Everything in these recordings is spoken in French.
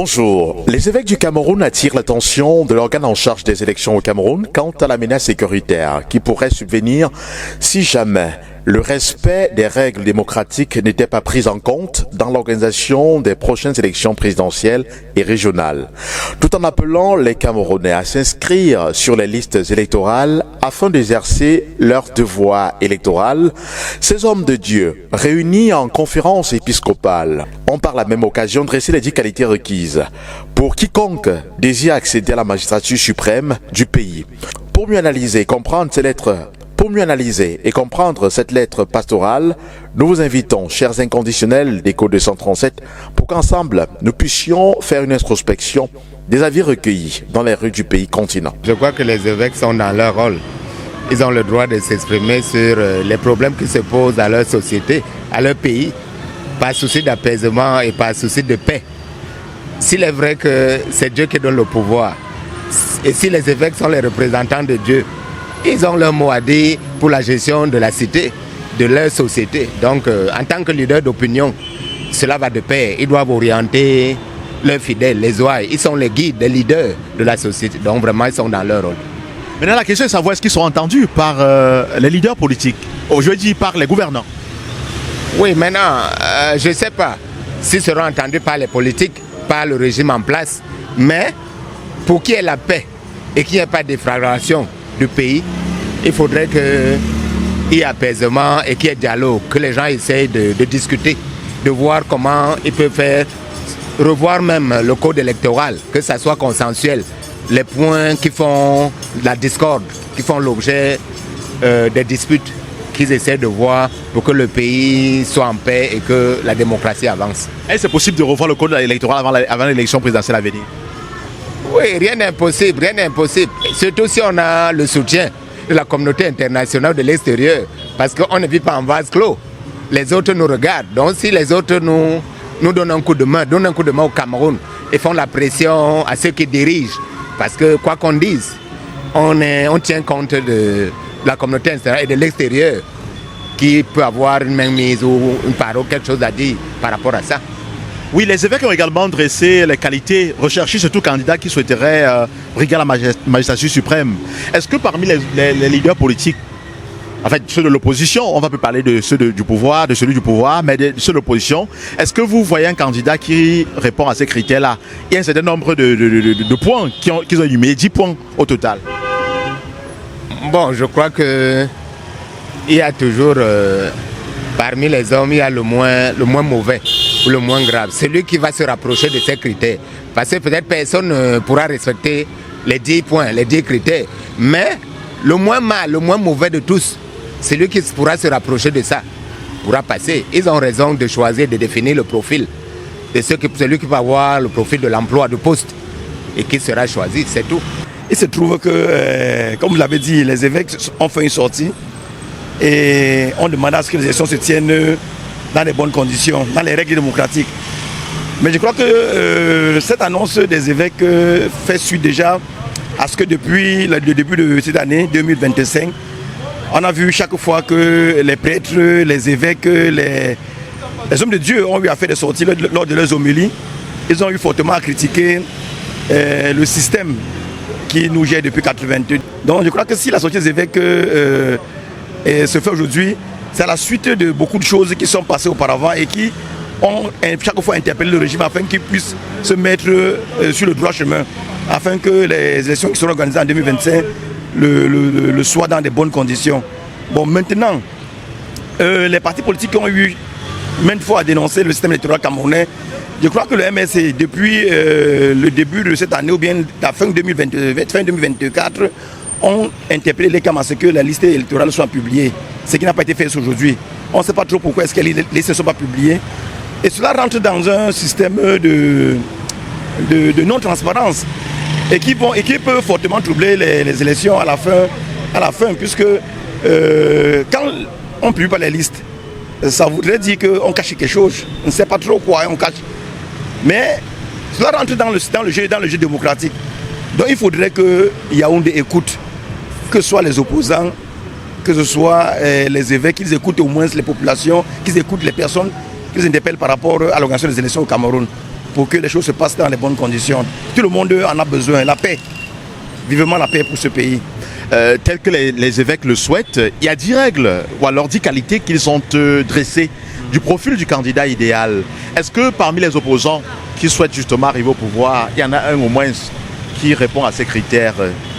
Bonjour. Les évêques du Cameroun attirent l'attention de l'organe en charge des élections au Cameroun quant à la menace sécuritaire qui pourrait subvenir si jamais le respect des règles démocratiques n'était pas pris en compte dans l'organisation des prochaines élections présidentielles et régionales, tout en appelant les Camerounais à s'inscrire sur les listes électorales afin d'exercer leur devoir électoral. Ces hommes de Dieu, réunis en conférence épiscopale, ont par la même occasion dressé les 10 qualités requises pour quiconque désire accéder à la magistrature suprême du pays. Pour mieux analyser et comprendre cette lettre pastorale, nous vous invitons, chers inconditionnels d'Écho 237, pour qu'ensemble, nous puissions faire une introspection des avis recueillis dans les rues du pays continent. Je crois que les évêques sont dans leur rôle. Ils ont le droit de s'exprimer sur les problèmes qui se posent à leur société, à leur pays, par souci d'apaisement et par souci de paix. S'il est vrai que c'est Dieu qui donne le pouvoir, et si les évêques sont les représentants de Dieu, ils ont leur mot à dire pour la gestion de la cité, de leur société. Donc, en tant que leader d'opinion, cela va de pair. Ils doivent orienter leurs fidèles, les ouailles. Ils sont les guides, les leaders de la société. Donc, vraiment, ils sont dans leur rôle. Maintenant, la question est de savoir est-ce qu'ils sont entendus par les leaders politiques, aujourd'hui par les gouvernants. Oui, maintenant, je ne sais pas s'ils seront entendus par les politiques, par le régime en place, mais pour qu'il y ait la paix et qu'il n'y ait pas de déflagration du pays, il faudrait qu'il y ait apaisement et qu'il y ait dialogue, que les gens essayent de discuter, de voir comment ils peuvent faire, revoir même le code électoral, que ça soit consensuel, les points qui font la discorde, qui font l'objet des disputes, qu'ils essaient de voir pour que le pays soit en paix et que la démocratie avance. Est-ce que c'est possible de revoir le code électoral avant l'élection présidentielle à venir? Oui, rien n'est impossible, rien n'est impossible. Surtout si on a le soutien de la communauté internationale de l'extérieur, parce qu'on ne vit pas en vase clos. Les autres nous regardent. Donc si les autres nous donnent un coup de main, au Cameroun et font la pression à ceux qui dirigent, parce que quoi qu'on dise, on tient compte de la communauté internationale et de l'extérieur qui peut avoir une mainmise ou une parole, quelque chose à dire par rapport à ça. Oui, les évêques ont également dressé les qualités recherchées sur tout candidat qui souhaiterait briguer la magistrature suprême. Est-ce que parmi les leaders politiques, en fait ceux de l'opposition, on va plus parler de ceux du pouvoir, de celui du pouvoir, mais de ceux de l'opposition, est-ce que vous voyez un candidat qui répond à ces critères-là? Il y a un certain nombre de points qu'ils ont énumérés, 10 points au total. Bon, je crois qu'il y a toujours, parmi les hommes, il y a le moins mauvais ou le moins grave. Celui qui va se rapprocher de ces critères. Parce que peut-être personne ne pourra respecter les 10 points, les 10 critères. Mais le moins mal, le moins mauvais de tous, celui qui pourra se rapprocher de ça, pourra passer. Ils ont raison de choisir, de définir le profil de celui qui va avoir le profil de l'emploi, de poste, et qui sera choisi, c'est tout. Il se trouve que, comme vous l'avez dit, les évêques ont fait une sortie et ont demandé à ce que les élections se tiennent dans les bonnes conditions, dans les règles démocratiques. Mais je crois que cette annonce des évêques fait suite déjà à ce que depuis le début de cette année 2025, on a vu chaque fois que les prêtres, les évêques, les hommes de Dieu ont eu à faire des sorties lors de leurs homélies. Ils ont eu fortement à critiquer le système qui nous gère depuis 1982. Donc je crois que si la sortie des évêques se fait aujourd'hui, c'est à la suite de beaucoup de choses qui sont passées auparavant et qui ont chaque fois interpellé le régime afin qu'il puisse se mettre sur le droit chemin, afin que les élections qui seront organisées en 2025 le soient dans de bonnes conditions. Bon, maintenant, les partis politiques ont eu maintes fois à dénoncer le système électoral camerounais. Je crois que le MSC, depuis le début de cette année ou bien la fin 2024, ont interpellé les CAM à ce que la liste électorale soit publiée, ce qui n'a pas été fait aujourd'hui. On ne sait pas trop pourquoi est-ce que les listes ne sont pas publiées. Et cela rentre dans un système de non-transparence et qui peut fortement troubler les élections à la fin puisque quand on ne publie pas les listes, ça voudrait dire qu'on cache quelque chose. On ne sait pas trop quoi on cache. Mais cela rentre dans le jeu démocratique. Donc il faudrait que Yaoundé écoute, que ce soit les opposants, que ce soit les évêques, qu'ils écoutent au moins les populations, qu'ils écoutent les personnes qu'ils interpellent par rapport à l'organisation des élections au Cameroun. pour que les choses se passent dans les bonnes conditions. Tout le monde en a besoin, la paix. Vivement la paix pour ce pays. Tel que les évêques le souhaitent, il y a 10 règles ou alors 10 qualités qu'ils ont dressées du profil du candidat idéal. Est-ce que parmi les opposants qui souhaitent justement arriver au pouvoir, il y en a un au moins qui répond à ces critères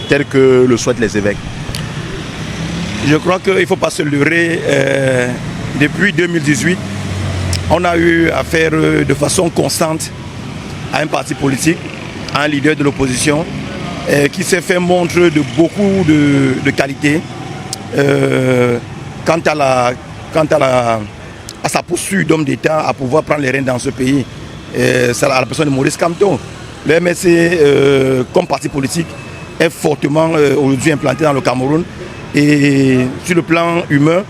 tels que le souhaitent les évêques? Je crois qu'il ne faut pas se leurrer. Depuis 2018, on a eu affaire de façon constante à un parti politique, à un leader de l'opposition, qui s'est fait montre de beaucoup de qualités quant à sa posture d'homme d'État à pouvoir prendre les rênes dans ce pays. C'est à la personne de Maurice Kamto. Le MSC, comme parti politique, est fortement aujourd'hui implanté dans le Cameroun et sur le plan humain,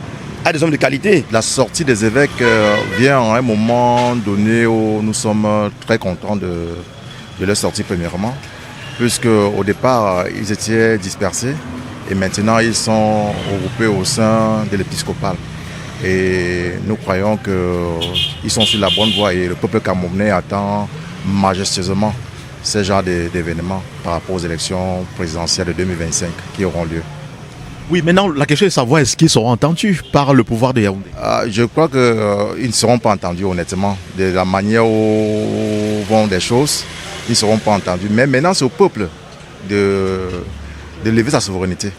a des hommes de qualité. La sortie des évêques vient à un moment donné où nous sommes très contents de leur sortie premièrement, puisque au départ ils étaient dispersés et maintenant ils sont regroupés au sein de l'épiscopal. Et nous croyons qu'ils sont sur la bonne voie et le peuple camerounais attend majestueusement ce genre d'événements par rapport aux élections présidentielles de 2025 qui auront lieu. Oui, maintenant la question est de savoir est-ce qu'ils seront entendus par le pouvoir de Yaoundé? Je crois qu'ils ne seront pas entendus honnêtement. De la manière où vont des choses, ils ne seront pas entendus. Mais maintenant c'est au peuple de lever sa souveraineté.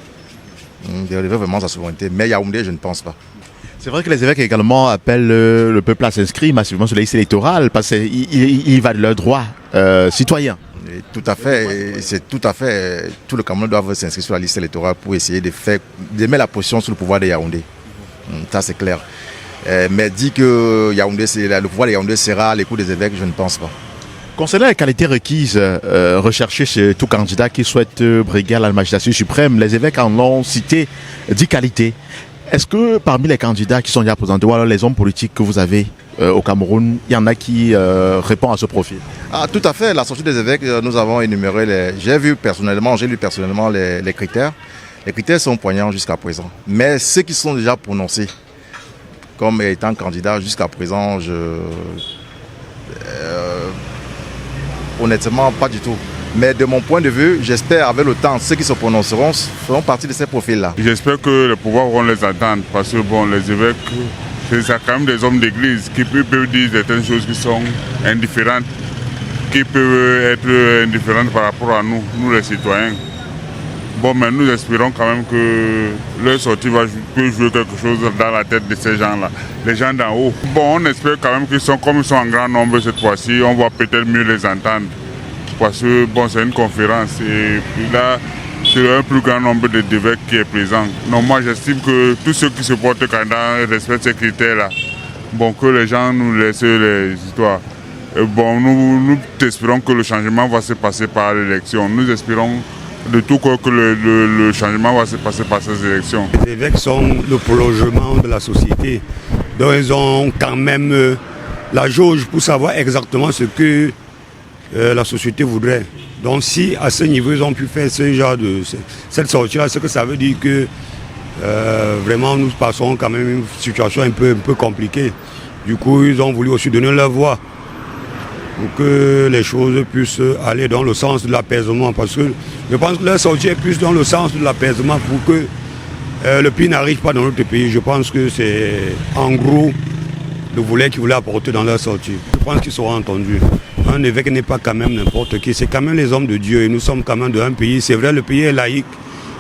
De lever vraiment sa souveraineté. Mais Yaoundé, je ne pense pas. C'est vrai que les évêques également appellent le peuple à s'inscrire massivement sur la liste électorale parce qu'il va de leurs droits citoyens. Et tout à fait, c'est tout à fait. Tout le Cameroun doit s'inscrire sur la liste électorale pour essayer de mettre la position sur le pouvoir de Yaoundé. Ça c'est clair. Mais dit que le pouvoir de Yaoundé sera à l'écoute des évêques, je ne pense pas. Concernant les qualités requises recherchées chez tout candidat qui souhaite briguer à la magistrature suprême, les évêques en ont cité 10 qualités. Est-ce que parmi les candidats qui sont déjà présentés, ou alors les hommes politiques que vous avez au Cameroun, il y en a qui répondent à ce profil? Tout à fait. La sortie des évêques, nous avons énuméré j'ai lu personnellement les critères. Les critères sont poignants jusqu'à présent. Mais ceux qui sont déjà prononcés comme étant candidats jusqu'à présent, honnêtement, pas du tout. Mais de mon point de vue, j'espère avec le temps, ceux qui se prononceront feront partie de ces profils-là. J'espère que les pouvoirs vont les entendre parce que les évêques, c'est quand même des hommes d'église qui peuvent dire certaines choses qui sont indifférentes, qui peuvent être indifférentes par rapport à nous les citoyens. Mais nous espérons quand même que leur sortie peut jouer quelque chose dans la tête de ces gens-là, les gens d'en haut. On espère quand même comme ils sont en grand nombre cette fois-ci, on va peut-être mieux les entendre. Parce que c'est une conférence et puis là, c'est un plus grand nombre d'évêques qui est présent. Non, moi j'estime que tous ceux qui se portent candidat respectent ces critères-là. Que les gens nous laissent les histoires. Nous espérons que le changement va se passer par l'élection. Nous espérons de tout que le changement va se passer par ces élections. Les évêques sont le prolongement de la société. Donc ils ont quand même la jauge pour savoir exactement ce que la société voudrait. Donc si à ce niveau ils ont pu faire cette sortie-là, c'est que ça veut dire que vraiment nous passons quand même une situation un peu compliquée. Du coup ils ont voulu aussi donner leur voix pour que les choses puissent aller dans le sens de l'apaisement. Parce que je pense que leur sortie est plus dans le sens de l'apaisement pour que le pays n'arrive pas dans notre pays. Je pense que c'est en gros le volet qu'ils voulaient apporter dans leur sortie. Je pense qu'ils seront entendus. Un évêque n'est pas quand même n'importe qui, c'est quand même les hommes de Dieu et nous sommes quand même d'un pays, c'est vrai le pays est laïque,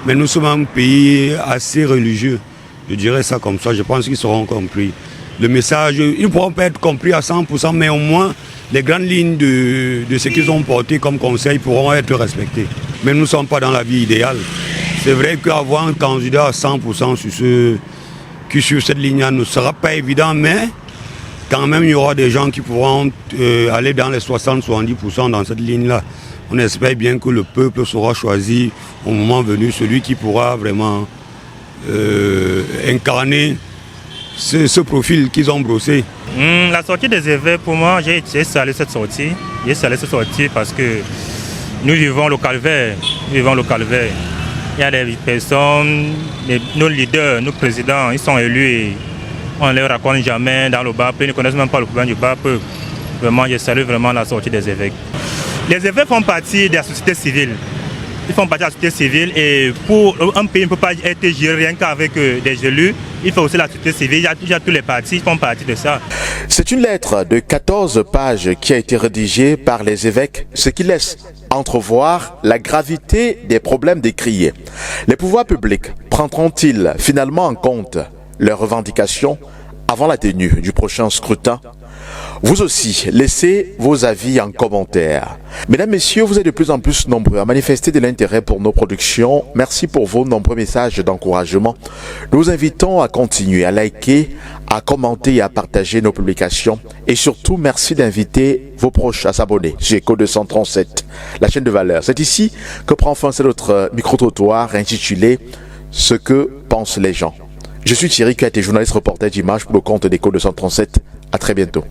mais nous sommes un pays assez religieux, je dirais ça comme ça, je pense qu'ils seront compris. Le message, ils ne pourront pas être compris à 100%, mais au moins les grandes lignes de ce qu'ils ont porté comme conseil pourront être respectées. Mais nous ne sommes pas dans la vie idéale. C'est vrai qu'avoir un candidat à 100% sur ceux qui suivent cette ligne ne sera pas évident, mais quand même, il y aura des gens qui pourront aller dans les 60-70% dans cette ligne-là. On espère bien que le peuple sera choisi au moment venu, celui qui pourra vraiment incarner ce profil qu'ils ont brossé. La sortie des évêques, pour moi, j'ai salué cette sortie. J'ai salué cette sortie parce que nous vivons le calvaire. Il y a des personnes, nos leaders, nos présidents, ils sont élus et on ne les raconte jamais dans le bas peuple, ils ne connaissent même pas le problème du bas peuple. Vraiment, je salue vraiment la sortie des évêques. Les évêques font partie de la société civile. Ils font partie de la société civile et pour un pays ne peut pas être géré rien qu'avec des élus. Il faut aussi la société civile, il y a tous les partis qui font partie de ça. C'est une lettre de 14 pages qui a été rédigée par les évêques, ce qui laisse entrevoir la gravité des problèmes décriés. Les pouvoirs publics prendront-ils finalement en compte leurs revendications avant la tenue du prochain scrutin? Vous aussi, laissez vos avis en commentaire. Mesdames, Messieurs, vous êtes de plus en plus nombreux à manifester de l'intérêt pour nos productions. Merci pour vos nombreux messages d'encouragement. Nous vous invitons à continuer à liker, à commenter et à partager nos publications. Et surtout, merci d'inviter vos proches à s'abonner sur Écho 237, la chaîne de valeur. C'est ici que prend fin notre micro-trottoir intitulé « Ce que pensent les gens ». Je suis Thierry Kuat et journaliste reporter d'images pour le compte d'Écho 237. À très bientôt.